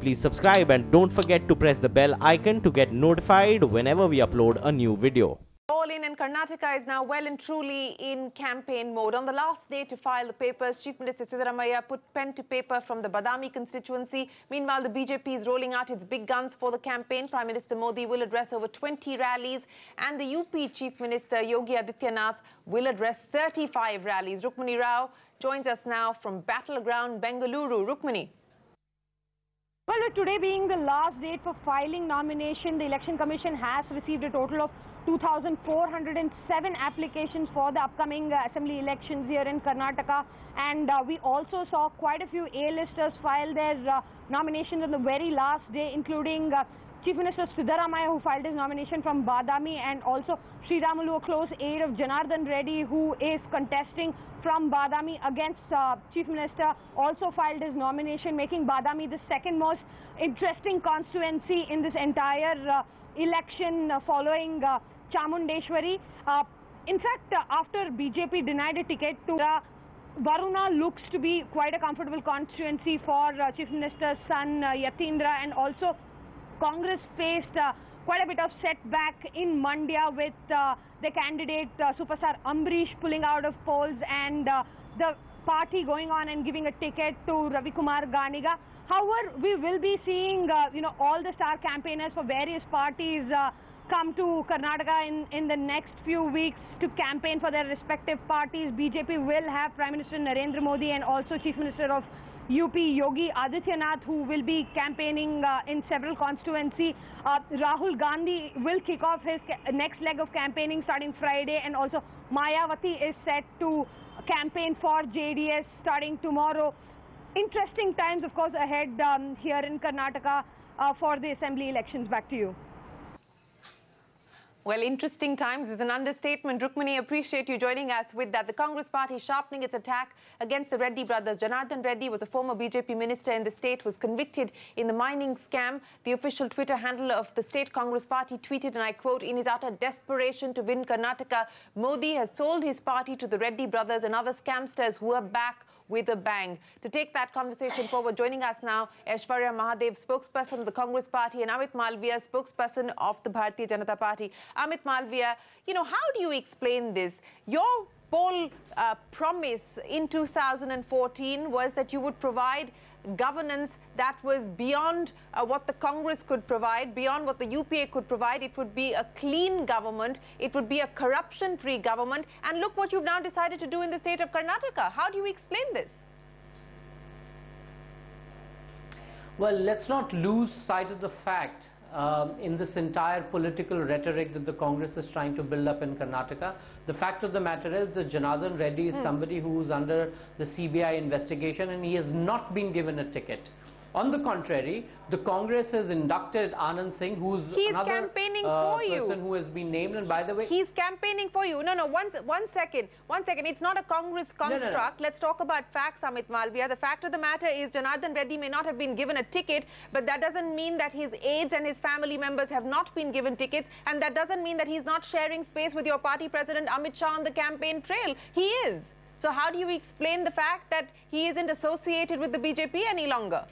please subscribe and don't forget to press the bell icon to get notified whenever we upload a new video. All in and Karnataka is now well and truly in campaign mode. On the last day to file the papers, Chief Minister Siddaramaiah put pen to paper from the Badami constituency. Meanwhile, the BJP is rolling out its big guns for the campaign. Prime Minister Modi will address over 20 rallies and the UP Chief Minister Yogi Adityanath will address 35 rallies. Rukmini Rao joins us now from Battleground, Bengaluru. Rukmini. Well, today being the last date for filing nomination, the Election Commission has received a total of 2,407 applications for the upcoming assembly elections here in Karnataka, and we also saw quite a few A-listers file their nominations on the very last day, including Chief Minister Siddaramaiah, who filed his nomination from Badami, and also Sri Ramulu, a close aide of Janardhan Reddy, who is contesting from Badami against Chief Minister, also filed his nomination, making Badami the second most interesting constituency in this entire election following Chamundeshwari. In fact, after BJP denied a ticket to Varuna, looks to be quite a comfortable constituency for Chief Minister's son Yatindra, and also Congress faced quite a bit of setback in Mandya with the candidate superstar Ambrish pulling out of polls and the party going on and giving a ticket to Ravi Kumar Ganiga. However, we will be seeing all the star campaigners for various parties come to Karnataka in the next few weeks to campaign for their respective parties. BJP will have Prime Minister Narendra Modi and also Chief Minister of UP Yogi Adityanath, who will be campaigning in several constituencies. Rahul Gandhi will kick off his next leg of campaigning starting Friday, and also Mayawati is set to campaign for JDS starting tomorrow. Interesting times, of course, ahead here in Karnataka for the assembly elections. Back to you. Well, interesting times is an understatement. Rukmini, appreciate you joining us with that. The Congress party sharpening its attack against the Reddy brothers. Janardhan Reddy was a former BJP minister in the state, was convicted in the mining scam. The official Twitter handle of the state Congress party tweeted, and I quote, "In his utter desperation to win Karnataka, Modi has sold his party to the Reddy brothers and other scamsters who are back with a bang." To take that conversation forward, joining us now, Aishwarya Mahadev, spokesperson of the Congress party, and Amit Malviya, spokesperson of the Bharatiya Janata Party. Amit Malviya, how do you explain this? Your poll promise in 2014 was that you would provide governance that was beyond what the Congress could provide, beyond what the UPA could provide. It would be a clean government. It would be a corruption-free government. And look what you've now decided to do in the state of Karnataka. How do you explain this? Well, let's not lose sight of the fact in this entire political rhetoric that the Congress is trying to build up in Karnataka. The fact of the matter is that Janardhan Reddy is somebody who is under the CBI investigation, and he has not been given a ticket. On the contrary, the Congress has inducted Anand Singh, who's another person who has been named. And by the way, he's campaigning for you. No, one second. It's not a Congress construct. No. Let's talk about facts, Amit Malviya. The fact of the matter is Janardhan Reddy may not have been given a ticket, but that doesn't mean that his aides and his family members have not been given tickets, and that doesn't mean that he's not sharing space with your party president Amit Shah on the campaign trail. He is. So how do you explain the fact that he isn't associated with the BJP any longer?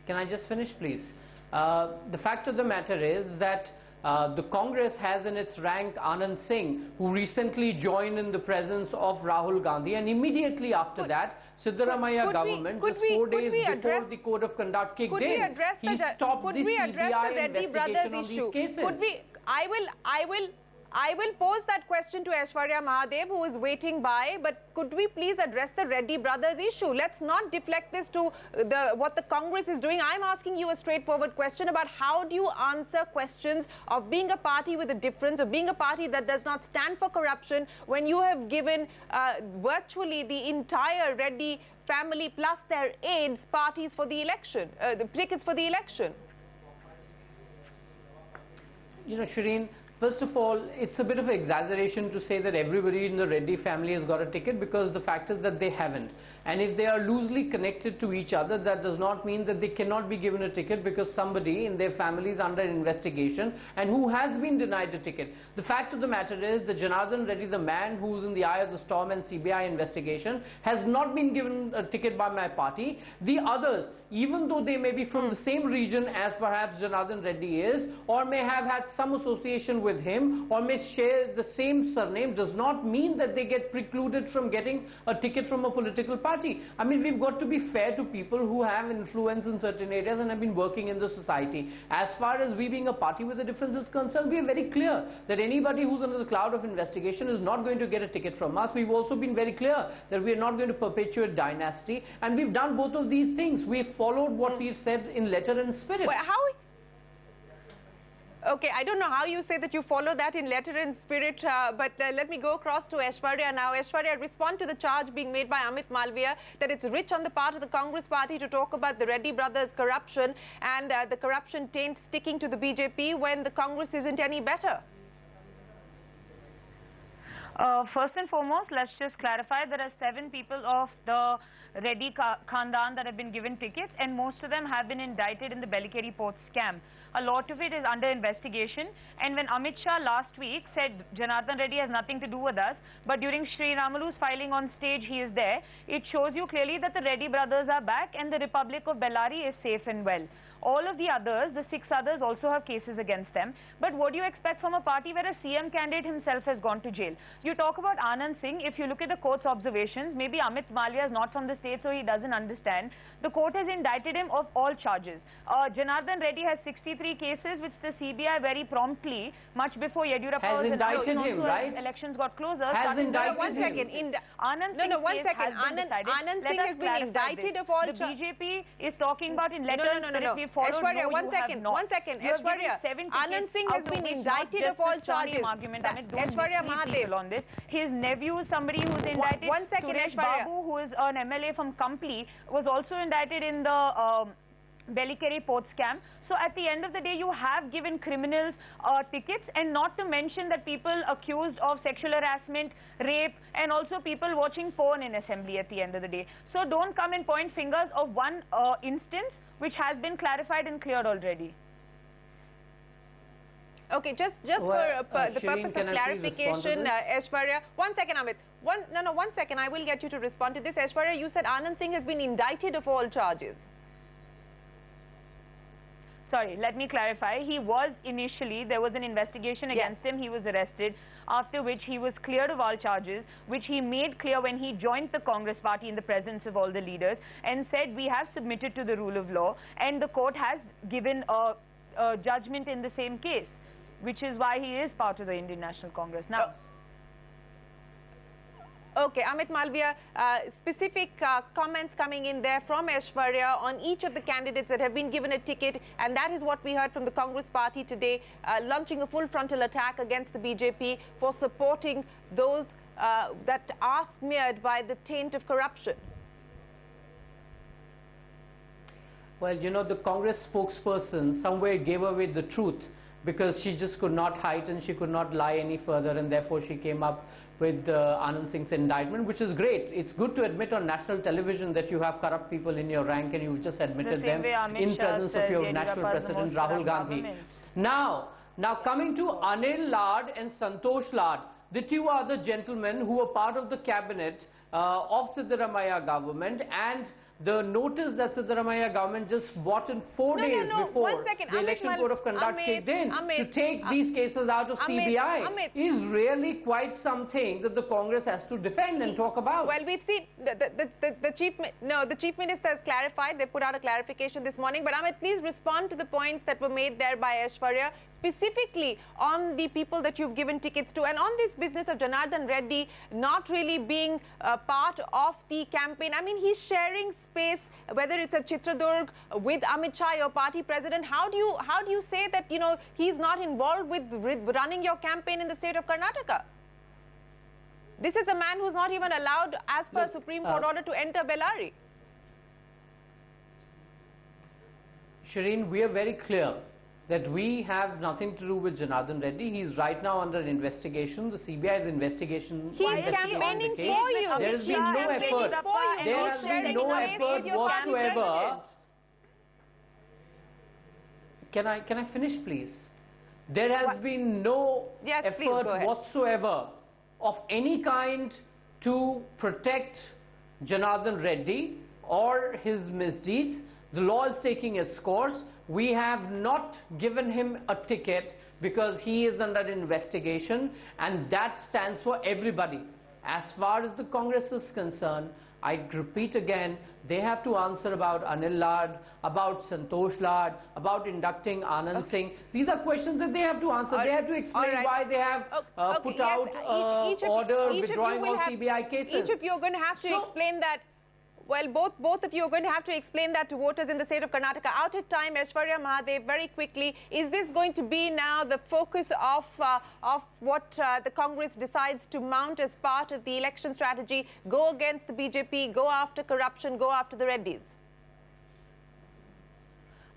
Can I just finish, please? The fact of the matter is that the Congress has in its rank Anand Singh, who recently joined in the presence of Rahul Gandhi, and immediately after that, Siddaramaiah government, just 4 days before the Code of Conduct kicked in, he stopped the CBI investigation on these cases. I will pose that question to Aishwarya Mahadev, who is waiting by, but could we please address the Reddy brothers issue? Let's not deflect this to what the Congress is doing. I'm asking you a straightforward question about how do you answer questions of being a party with a difference, of being a party that does not stand for corruption, when you have given virtually the entire Reddy family plus their aides parties for the election, the tickets for the election. Shireen, First of all, it's a bit of an exaggeration to say that everybody in the Reddy family has got a ticket, because the fact is that they haven't. And if they are loosely connected to each other, that does not mean that they cannot be given a ticket because somebody in their family is under investigation and who has been denied a ticket. The fact of the matter is that Janardhan Reddy, the man who's in the eye of the storm and CBI investigation, has not been given a ticket by my party. The others, even though they may be from the same region as perhaps Janardhan Reddy is, or may have had some association with him, or may share the same surname, does not mean that they get precluded from getting a ticket from a political party. I mean, we've got to be fair to people who have influence in certain areas and have been working in the society. As far as we being a party with a difference is concerned, we are very clear that anybody who's under the cloud of investigation is not going to get a ticket from us. We've also been very clear that we are not going to perpetuate dynasty, and we've done both of these things. We've followed what we've said in letter and spirit. Well, okay, I don't know how you say that you follow that in letter and spirit, but let me go across to Aishwarya now. Aishwarya, respond to the charge being made by Amit Malviya that it's rich on the part of the Congress party to talk about the Reddy brothers' corruption and the corruption taint sticking to the BJP when the Congress isn't any better. First and foremost, let's just clarify there are 7 people of the Reddy Khandan that have been given tickets, and most of them have been indicted in the Bellikeri Port scam. A lot of it is under investigation, and when Amit Shah last week said Janardhan Reddy has nothing to do with us, but during Sri Ramalu's filing on stage he is there, it shows you clearly that the Reddy brothers are back and the Republic of Bellary is safe and well. All of the others, the 6 others, also have cases against them. But what do you expect from a party where a CM candidate himself has gone to jail? You talk about Anand Singh. If you look at the court's observations, maybe Amit Malviya is not from the state, so he doesn't understand. The court has indicted him of all charges. Janardhan Reddy has 63 cases, which the CBI very promptly, much before Yediyurappa was indicted him, right? Elections got closer. Has indicted one him. second. Anand Singh has been indicted of all charges. The BJP is talking about in letters. No. Aishwarya, one second. Aishwarya, Anand Singh has been indicted of all charges. Aishwarya Mahadev. On this. His nephew is somebody who is indicted. One second, Suresh Aishwarya. Babu, who is an MLA from Kampli, was also indicted in the Bellikeri Port scam. So at the end of the day, you have given criminals tickets, and not to mention that people accused of sexual harassment, rape, and also people watching porn in assembly at the end of the day. So don't come and point fingers of one instance which has been clarified and cleared already. Okay, just for the purpose of clarification, Aishwarya, 1 second, Amit. One second, I will get you to respond to this. Aishwarya, you said Anand Singh has been indicted of all charges. Sorry, let me clarify. He was initially, there was an investigation against him. He was arrested, after which he was cleared of all charges, which he made clear when he joined the Congress party in the presence of all the leaders and said, we have submitted to the rule of law, and the court has given a judgment in the same case, which is why he is part of the Indian National Congress now. Okay, Amit Malviya, specific comments coming in there from Aishwarya on each of the candidates that have been given a ticket, and that is what we heard from the Congress party today, launching a full frontal attack against the BJP for supporting those that are smeared by the taint of corruption. Well, you know, the Congress spokesperson somewhere gave away the truth, because she just could not hide and she could not lie any further, and therefore she came up with Anand Singh's indictment, which is great. It's good to admit on national television that you have corrupt people in your rank, and you've just admitted them in presence of your national president, Rahul Gandhi. Now coming to Anil Lad and Santosh Lad, the 2 other gentlemen who were part of the cabinet of Siddaramaiah government, and the notice that Siddaramaiah government just bought in 4 days before the Election Code of Conduct kicked in to take these cases out of CBI is really quite something that the Congress has to defend and talk about. Well, we've seen the Chief Minister has clarified. They put out a clarification this morning. But Amit, please respond to the points that were made there by Aishwarya, specifically on the people that you've given tickets to, and on this business of Janardhan Reddy not really being part of the campaign. I mean, he's sharing space, whether it's at Chitradurg with Amit Shah, your party president. How do you say that, you know, he's not involved with running your campaign in the state of Karnataka? This is a man who's not even allowed, as per Supreme Court order, to enter Bellary. Shireen, we are very clear that we have nothing to do with Janardhan Reddy. He is right now under investigation. The CBI's investigation. He's campaigning for you. There has been no effort. There has been no effort whatsoever. Can I finish, please? There has been no effort whatsoever of any kind to protect Janardhan Reddy or his misdeeds. The law is taking its course. We have not given him a ticket because he is under investigation, and that stands for everybody. As far as the Congress is concerned, I repeat again, they have to answer about Anil Lad, about Santosh Lad, about inducting Anand Singh. These are questions that they have to answer. They have to explain why they have put out order withdrawing all CBI cases. Each of you are going to have to explain that. Well, both of you are going to have to explain that to voters in the state of Karnataka. Out of time, Aishwarya Mahadev, very quickly, is this going to be now the focus of what the Congress decides to mount as part of the election strategy? Go against the BJP, go after corruption, go after the Reddys?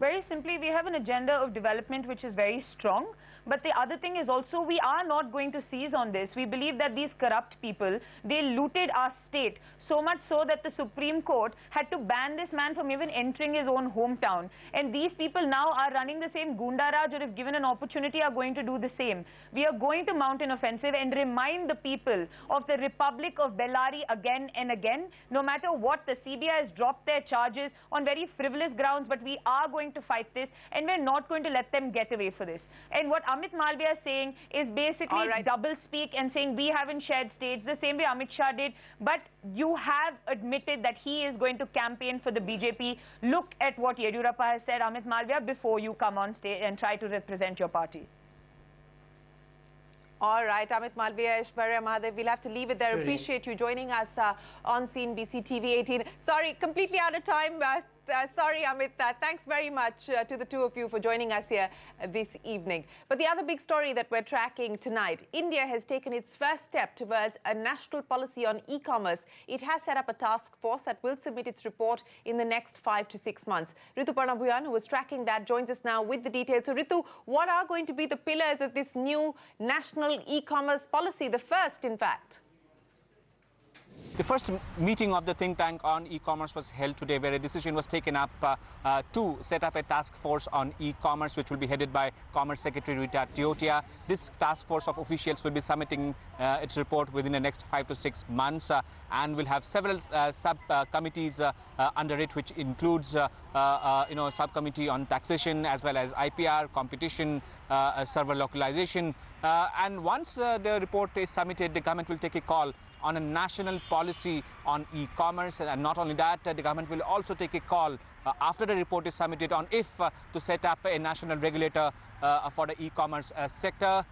Very simply, we have an agenda of development which is very strong. But the other thing is also, we are not going to seize on this. We believe that these corrupt people, they looted our state. So much so that the Supreme Court had to ban this man from even entering his own hometown. And these people now are running the same Gundaraj, or if given an opportunity, are going to do the same. We are going to mount an offensive and remind the people of the Republic of Bellary again and again. No matter what, the CBI has dropped their charges on very frivolous grounds, but we are going to fight this, and we're not going to let them get away for this. And what Amit Malviya is saying is basically double speak and saying we haven't shared states the same way Amit Shah did, but you have admitted that he is going to campaign for the BJP. Look at what Yediyurappa has said, Amit Malviya, before you come on stage and try to represent your party. All right, Amit Malviya, Aishwarya Mahadev, we'll have to leave it there. Appreciate you joining us on CNBC TV18. Sorry, completely out of time. Sorry, Amit. Thanks very much to the two of you for joining us here this evening. But the other big story that we're tracking tonight, India has taken its first step towards a national policy on e-commerce. It has set up a task force that will submit its report in the next 5 to 6 months. Ritu Parnabhuyan, who was tracking that, joins us now with the details. So, Ritu, what are going to be the pillars of this new national e-commerce policy, the first, in fact? The first meeting of the think tank on e-commerce was held today, where a decision was taken up to set up a task force on e-commerce, which will be headed by Commerce Secretary Rita Tiotia. This task force of officials will be submitting its report within the next 5 to 6 months and will have several sub-committees under it, which includes subcommittee on taxation as well as IPR, competition, server localization. And once the report is submitted, the government will take a call on a national policy on e-commerce, and not only that, the government will also take a call after the report is submitted on if to set up a national regulator for the e-commerce sector.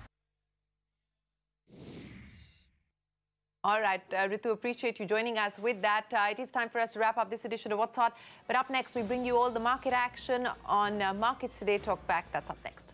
All right, Ritu, appreciate you joining us with that. It is time for us to wrap up this edition of What's Hot. But up next, we bring you all the market action on Markets Today Talk Back. That's up next.